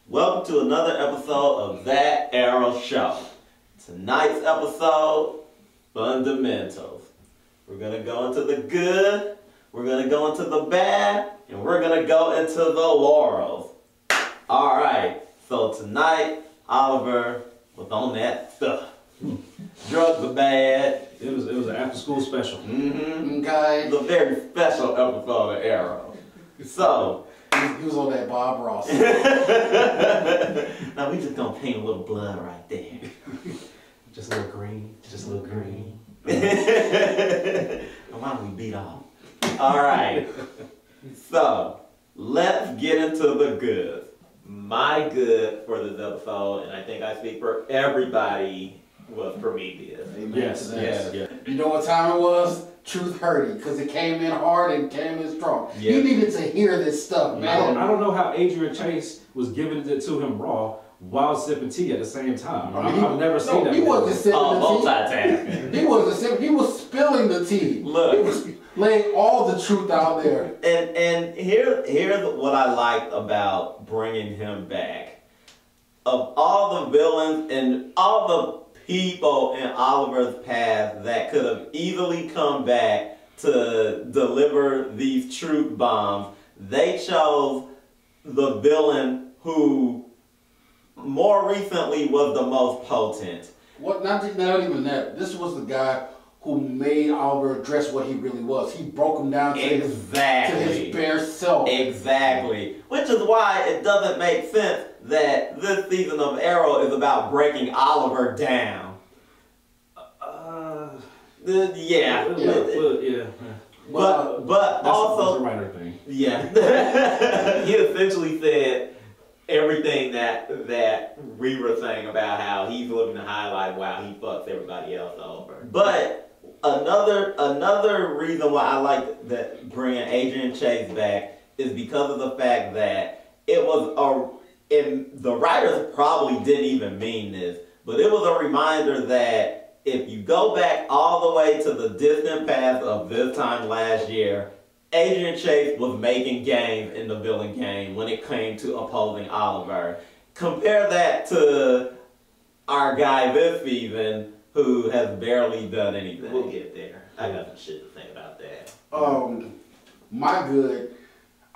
Welcome to another episode of That Arrow Show. Tonight's episode, fundamentals. We're going to go into the good, we're going to go into the bad, and we're going to go into the laurels. Alright, so tonight, Oliver was on that stuff. Drugs are bad. It was an after school special. Okay. It's a very special episode of Arrow. So, he was on that Bob Ross. now we just gonna paint a little blood right there. Just a little green. Just a little green. Why don't we beat off? Alright. So, let's get into the goods. My good for this episode, and I think I speak for everybody, was Prometheus. Amen. Yes, to that. yes. You know what time it was? Truth hurting, because it came in hard and came in strong. Yeah. He needed to hear this stuff, man. I don't know how Adrian Chase was giving it to him raw while sipping tea at the same time. I've never seen that. He wasn't sipping the tea. Multitasking. He wasn't sipping. He was spilling the tea. Look. He was laying all the truth out there. And here's what I liked about bringing him back. Of all the villains and all the people in Oliver's past that could have easily come back to deliver these truth bombs, they chose the villain who more recently was the most potent. What? Not even that. This was the guy who made Oliver address what he really was. He broke him down to his bare self. Exactly. Which is why it doesn't make sense that this season of Arrow is about breaking Oliver down. Yeah. But that's also, a writer thing. yeah. He essentially said everything that we were saying about how he's looking to highlight while he fucks everybody else over. But another reason why I like that bringing Adrian Chase back is because of the fact that it was and the writers probably didn't even mean this, but it was a reminder that if you go back all the way to the distant past of this time last year, Adrian Chase was making gains in the villain game when it came to opposing Oliver. Compare that to our guy this season, who has barely done anything. We'll get there. I got some shit to think about that. My good.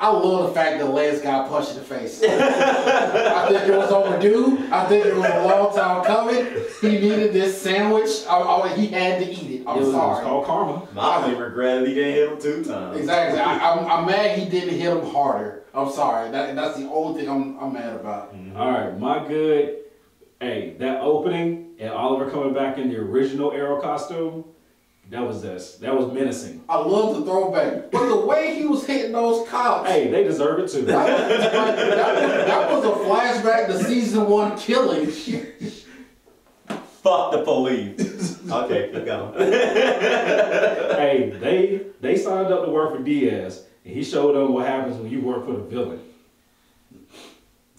I love the fact that Les got punched in the face. I think it was overdue. I think it was a long time coming. He needed this sandwich. He had to eat it. I'm sorry. It's called karma. My only regret is he didn't hit him 2 times. Exactly. I'm mad he didn't hit him harder. I'm sorry. That's the only thing I'm mad about. All right, my good. Hey, that opening and Oliver coming back in the original Arrow costume, that was menacing. I love the throwback. But the way he was hitting those cops. Hey, they deserve it too. That was a flashback to season 1 killing. Fuck the police. Okay, keep going. Hey, they signed up to work for Diaz, and he showed them what happens when you work for the villain.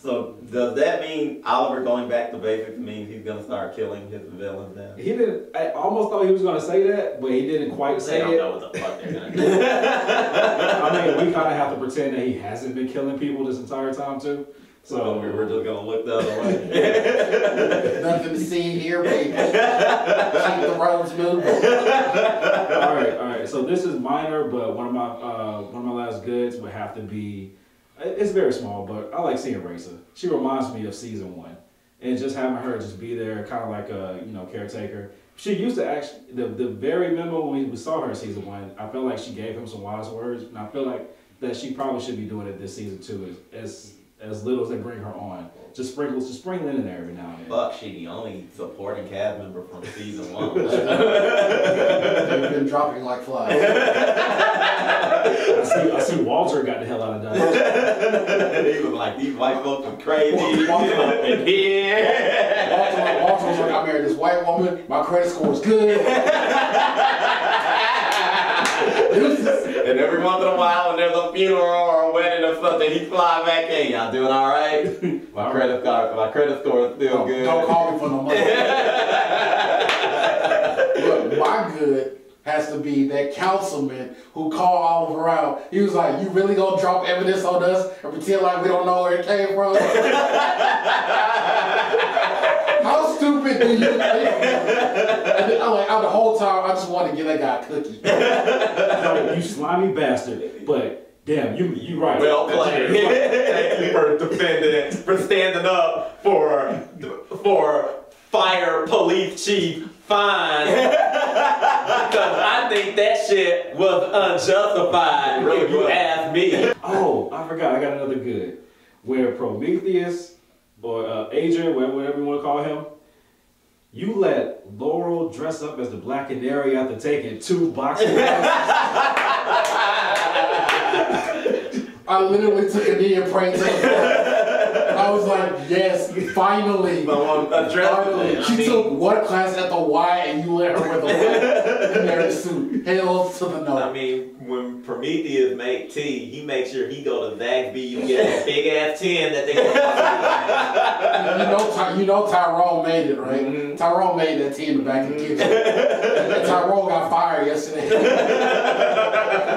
So does that mean Oliver going back to basics means he's gonna start killing his villains now? He didn't. I almost thought he was gonna say that, but he didn't quite say it. They don't know what the fuck they're gonna do. I mean, we kind of have to pretend that he hasn't been killing people this entire time too. So we were just gonna look the other way. Nothing to see here, baby. Keep the roads moving. all right. So this is minor, but one of my last goods would have to be. It's very small, but I like seeing Raisa. She reminds me of season 1, and just having her just be there, kind of like a caretaker. She used to actually the very member when we saw her in season 1. I felt like she gave him some wise words, and I feel like that she probably should be doing it this season too, as little as they bring her on. Just sprinkling in there every now and then. Fuck, she the only supporting cast member from season 1. They've been dropping like flies. I see Walter got the hell out of Dodge. He was like, these white folks are crazy. Walter was like, I married this white woman, my credit score is good. And every once in a while when there's a funeral or a wedding or something, he fly back in. Y'all doing alright? My credit score is still good. Don't call me for no money. Look, my good has to be that councilman who called Oliver out. He was like, "You really gonna drop evidence on us and pretend like we don't know where it came from?" How stupid do you think? And then, the whole time, I just wanted to give that guy a cookie. No, you slimy bastard. But damn, you right. Well played. Thank you for standing up for fire police chief Fine. Because I think that shit was unjustified, if you ask me. Oh, I forgot. I got another good. Where Prometheus, or Adrian, whatever you want to call him, you let Laurel dress up as the Black Canary after taking 2 boxing I literally took a knee and prayed to the Lord. I was like, yes, finally. Finally. She took one class at the Y and you let her wear the Black Canary suit. Hell to the no. I mean, when Prometheus make tea, he makes sure he go to Zaxby. You get that big ass tin that they you know Tyrone made it, right? Mm-hmm. Tyrone made that tea in the back of the kitchen. And Tyrone got fired yesterday.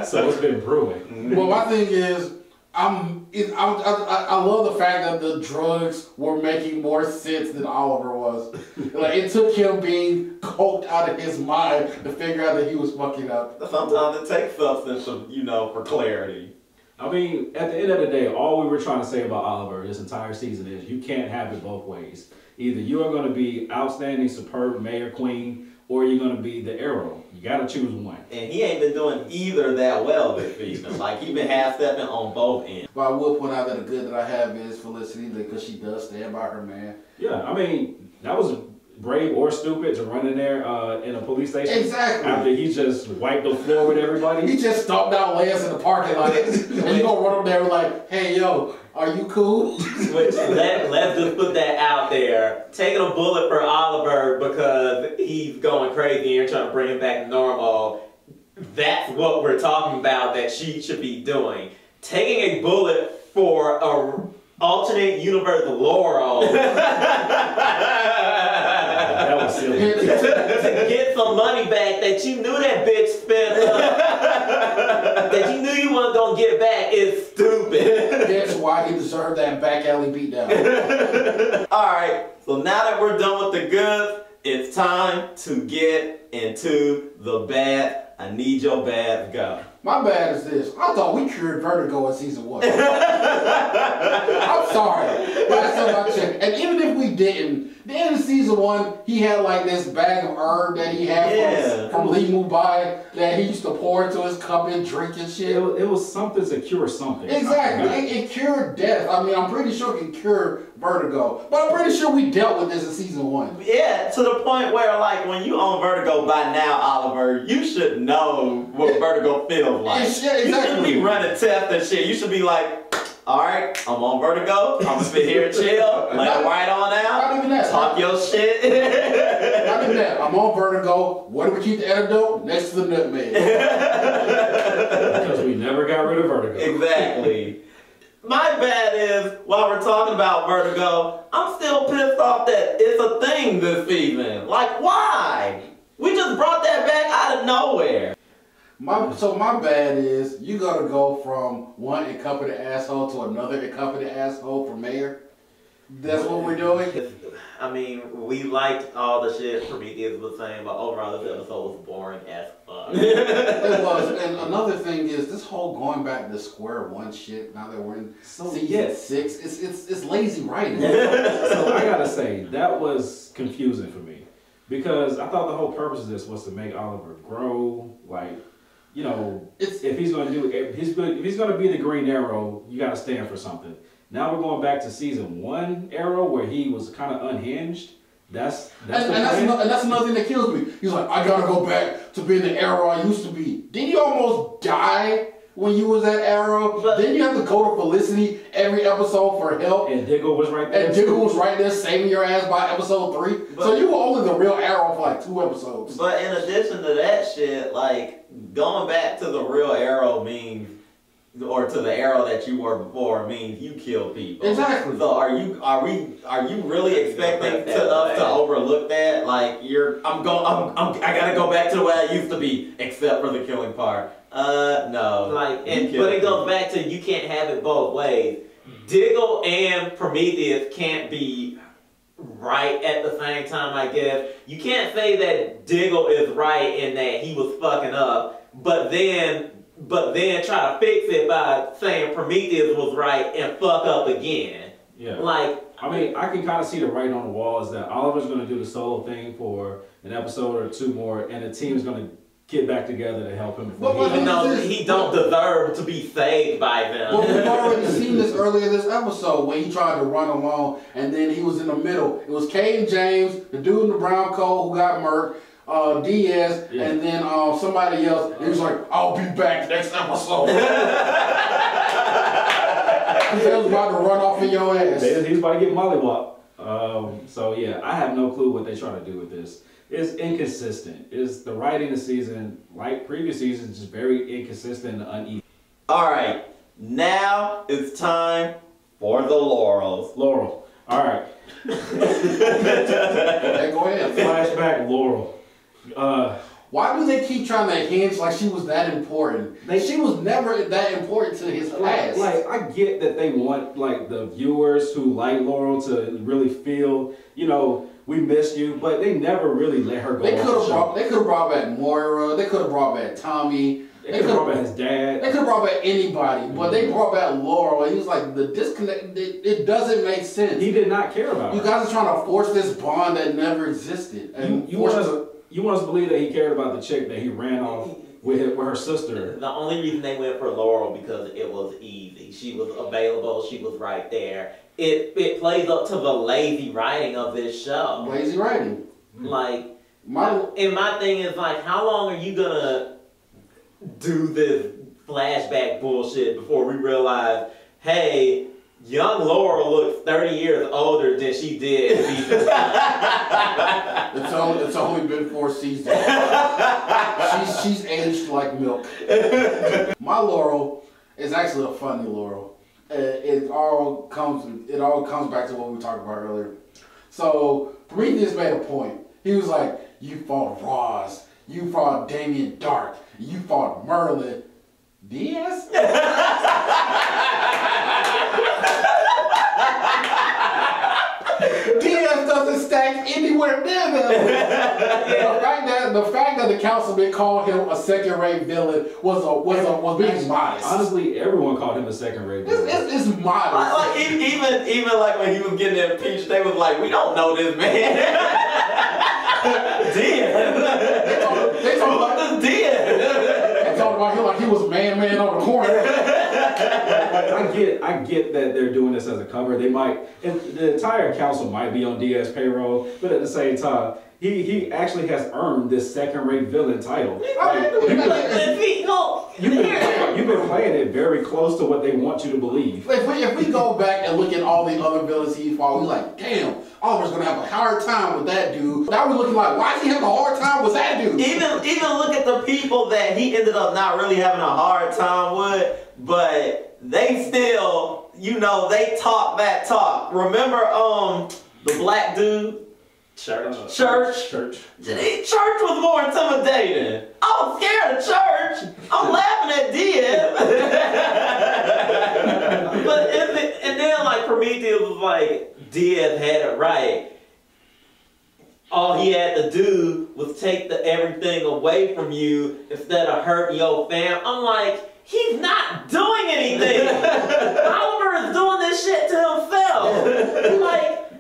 So it's been brewing. Well, my thing is, I love the fact that the drugs were making more sense than Oliver was. Like, it took him being coked out of his mind to figure out that he was fucking up. Sometimes it takes substance, for clarity. I mean, at the end of the day, all we were trying to say about Oliver this entire season is you can't have it both ways. Either you are going to be outstanding, superb mayor queen, or you're going to be the Arrow. You got to choose one. And he ain't been doing either that well this season. Like, he been half-stepping on both ends. But I will point out that the good that I have is Felicity, because she does stand by her man. Yeah, I mean, that was brave or stupid to run in there in a police station. Exactly. After he just wiped the floor with everybody. He just stomped out Lance in the parking lot. And you gonna run up there like, "Hey, yo, are you cool?" Which, let's just put that out there. Taking a bullet for Oliver because he's going crazy and trying to bring him back to normal. That's what we're talking about that she should be doing. Taking a bullet for a alternate universe Laurel. That was silly. to get some money back that you knew that bitch spent that you knew you weren't gonna get back is stupid. That's why he deserved that back alley beatdown. Alright, so now that we're done with the goods, it's time to get into the bad. I need your bad go. My bad is this. I thought we cured Vertigo in season 1. I'm sorry. But that's about shit. And even if we didn't, the end of season 1, he had like this bag of herb that he had from Lee Mubai that he used to pour into his cup and drink and shit. It was something to cure something. Exactly. It cured death. I mean, I'm pretty sure it can cure Vertigo. But I'm pretty sure we dealt with this in season 1. Yeah, to the point where, like, when you own Vertigo by now, Oliver, you should know what Vertigo feels like. Exactly. You shouldn't be running tests and shit. You should be like, alright, I'm on Vertigo. I'm gonna sit here and chill. Like, right on out. Not even that. Talk your shit. Not even that. I'm on Vertigo. Where do we keep the antidote? Next to the nutmeg. Because we never got rid of Vertigo. Exactly. My bad is, while we're talking about Vertigo, I'm still pissed off that it's a thing this season. Like, why? We just brought that back out of nowhere. So my bad is, you gotta go from one incompetent asshole to another incompetent asshole for mayor. That's what we're doing? I mean, we liked all the shit Prometheus was saying, but overall this episode was boring as fuck. It was. And another thing is, this whole going back to square one shit, now that we're in season 6, it's lazy writing. So I gotta say, that was confusing for me. Because I thought the whole purpose of this was to make Oliver grow, like, you know, if he's gonna be the Green Arrow, you gotta stand for something. Now we're going back to season 1 Arrow where he was kind of unhinged. That's another thing that kills me. He's like, I gotta go back to being the Arrow I used to be. Didn't you almost die when you was at Arrow? But then you have to go to Felicity every episode for help. And Diggle was right there. And Diggle was right there saving your ass by episode 3. So you were only the real Arrow for like 2 episodes. But in addition to that shit, like, going back to the real Arrow means or to the arrow that you were before means you kill people. Exactly. So are you really expecting us to overlook that? Like I gotta go back to the way I used to be, except for the killing part. No. But it goes back to you can't have it both ways. Diggle and Prometheus can't be right at the same time, I guess. You can't say that Diggle is right in that he was fucking up, but then try to fix it by saying Prometheus was right and fuck up again. Yeah. I mean, I can kind of see the writing on the wall is that Oliver's going to do the solo thing for an episode or two more, and the team's going to get back together to help him. Even though he don't deserve to be saved by them. Well, we've already seen this earlier this episode when he tried to run along, and then he was in the middle. It was Kate and James, the dude in the brown coat who got murked, Diaz, and then somebody else. He was like, "I'll be back next episode." He was about to run off in your ass. He's about to get mollywopped. So yeah, I have no clue what they're trying to do with this. It's inconsistent. It's the writing this season, like previous seasons, just very inconsistent and uneven. All right, now it's time for the Laurels. Laurel. All right. Hey, go ahead. Flashback Laurel. Why do they keep trying to hinge like she was that important? She was never that important to his past. Like, I get that they want like the viewers who like Laurel to really feel, we missed you, but they never really let her go. They could have brought back Moira. They could have brought back Tommy. They could have brought back his dad. They could have brought back anybody, but they brought back Laurel, and he was like, the disconnect. It doesn't make sense. He did not care about her. You guys are trying to force this bond that never existed. And you want us to believe that he cared about the chick that he ran off with her sister. The only reason they went for Laurel because it was easy. She was available. She was right there. It plays up to the lazy writing of this show. Lazy writing. My thing is how long are you gonna do this flashback bullshit before we realize, hey, young Laurel looks 30 years older than she did in season 5. It's only been 4 seasons. she's aged like milk. My Laurel is actually a funny Laurel. It all comes back to what we talked about earlier. So Prometheus made a point. He was like, "You fought Roz, you fought Damien Dark, you fought Merlin, Diaz." Diaz doesn't stack anywhere near them. The fact that the councilman called him a second-rate villain was being modest. Honestly, everyone called him a second-rate villain. It's modest. Even like when he was getting impeached, they was like, "We don't know this man." Diaz. They talking about this Diaz. They talking about him like he was man on the corner. I get that they're doing this as a cover. They might, and the entire council might be on Diaz's payroll, but at the same time, he actually has earned this second-rate villain title. You've been playing it very close to what they want you to believe. If we go back and look at all the other villains he fought, we're like, damn, Oliver's gonna have a hard time with that dude. Now we're looking like, why is he having a hard time with that dude? Even look at the people that he ended up not really having a hard time with, but they still, they talk that talk. Remember, the black dude? Church. Church was more intimidating. I was scared of Church. I'm laughing at Diaz. and then Prometheus was like, Diaz had it right. All he had to do was take everything away from you instead of hurting your fam. I'm like, he's not doing anything. Oliver is doing this shit to himself.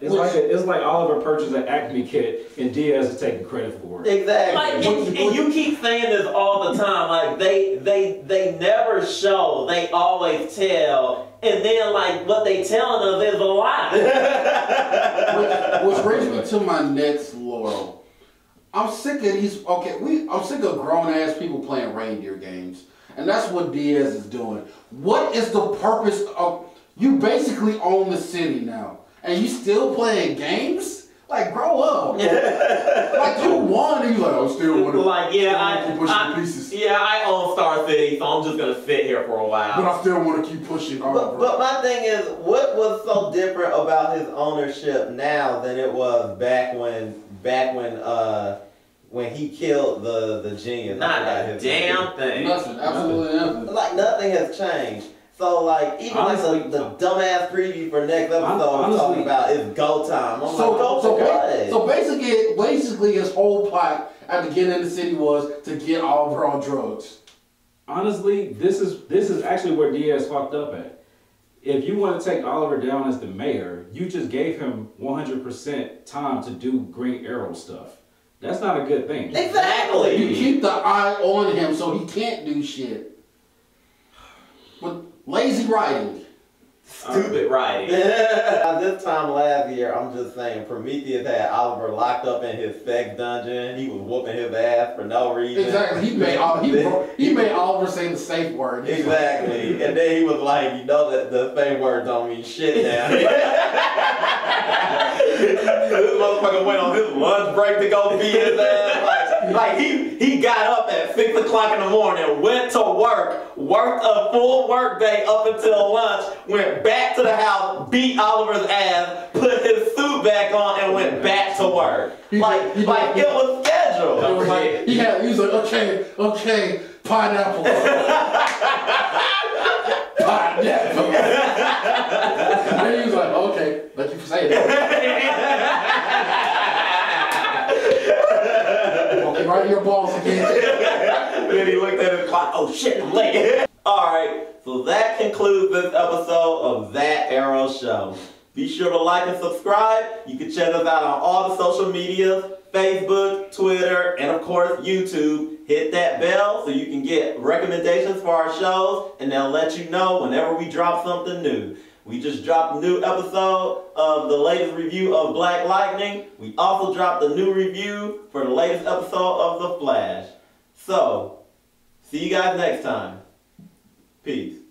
It's like Oliver purchased an Acme kit and Diaz is taking credit for it. Exactly. And you keep saying this all the time. They never show. They always tell. And then what they telling us is a lie. Which brings me to my next Laurel. I'm sick of I'm sick of grown ass people playing reindeer games. And that's what Diaz is doing. What is the purpose of... You basically own the city now. And you still playing games? Like, grow up. Like, you won, and you like, I still want to. Like, yeah, keep pushing pieces. Yeah, I own Star City, so I'm just gonna sit here for a while. But I still want to keep pushing. But my thing is, what was so different about his ownership now than it was back when he killed the genius? Not a damn thing. Nothing, absolutely nothing. Like nothing has changed. So like even Honestly, like the dumbass preview for next episode honestly, talking about it's go time. I'm like, go for what? So basically his whole plot at the beginning of the city was to get Oliver on drugs. Honestly, this is actually where Diaz fucked up at. If you want to take Oliver down as the mayor, you just gave him 100% time to do Green Arrow stuff. That's not a good thing. Exactly. You keep the eye on him so he can't do shit. With lazy writing. Stupid writing. This time last year, I'm just saying, Prometheus had Oliver locked up in his sex dungeon. He was whooping his ass for no reason. Exactly. He made Oliver say the safe word. Exactly. And then he was like, you know that the safe word don't mean shit now. This motherfucker went on his lunch break to go beat his ass. Like he got up at 6 o'clock in the morning, went to work, worked a full work day up until lunch, went back to the house, beat Oliver's ass, put his suit back on, and went back to work. Like it was scheduled. It was like, he was like, okay, pineapple. Pineapple. And he was like, okay, let you say that. Okay, right in your balls again. Then he looked at his clock, oh shit, I'm late. Alright, so that concludes this episode of That Arrow Show. Be sure to like and subscribe. You can check us out on all the social medias, Facebook, Twitter, and of course YouTube. Hit that bell so you can get recommendations for our shows, and they'll let you know whenever we drop something new. We just dropped a new episode of the latest review of Black Lightning. We also dropped a new review for the latest episode of The Flash. So, see you guys next time. Peace.